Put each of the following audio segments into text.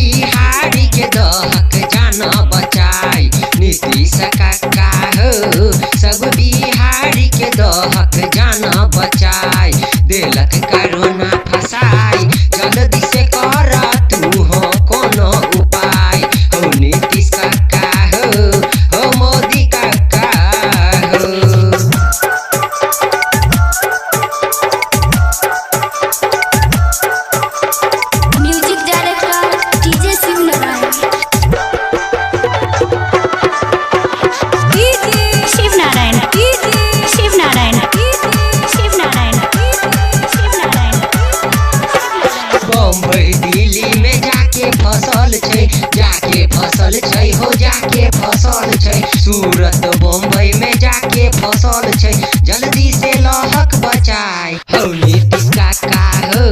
बिहारी के दहक जान बचाई नीतीश काका हो सब बिहारी के दहक जान बचाई देलक कोरोना फसाई जल्दी से कर तू हो कोनो उपाय हो नीतीश काका हो मोदी काका हो। Music director DJ Shiv Narayan. Shiv Narayan Shiv Narayan Shiv Narayan Shiv Narayan. Bombay Delhi में जाके फसल छै हो जाके फसल छै सूरत बम्बई में जाके फसल छै जल्दी से लहक बचाई हो नीतीश काका हो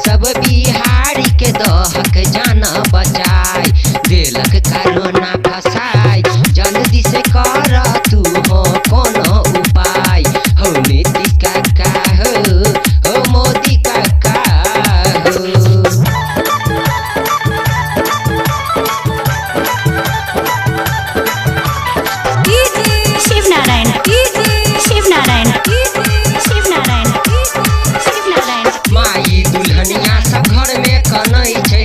सब बिहारी के दहक जान बचाई देलक कोरोना फसाई जल्दी से कर तू हो कोनो उपाय हो नीतीश काका हो मोदी काका हो। शिव नारायण शिव नारायण शिव नारायण शिव नारायण। माई दुल्हनिया सब घर में कनै छै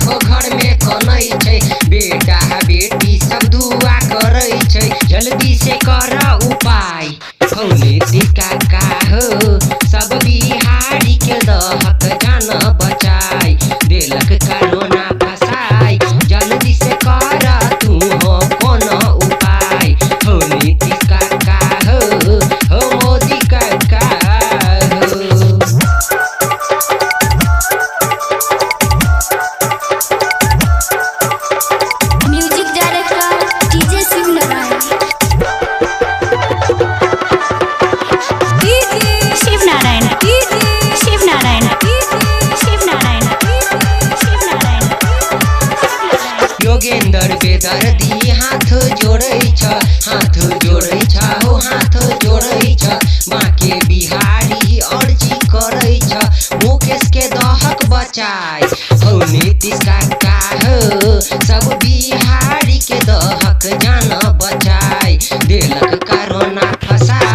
हो घर में कनै छै बेटा बेटी सब दुआ करै छै जल्दी से कर उपाय हो नीतीश काका हो सब बिहारी के दहक जान बचाई देलक कोरोना फसाई जल्दी से कर तू हो कोनो उपाय हो नीतीश काका हो मोदी काका हो। Music director DJ Shiv Narayan. Shiv Narayan Shiv Narayan Shiv Narayan Shiv Narayan. Yogendra Bedardi हाथ जोड़ै छ हो हाथ जोड़ै छ बाके बिहारी अर्जी करै छ मुकेश के दहक बचाई हो नीतीश काका हो सब बिहारी के दहक जान बचाई देलक कोरोना फसाई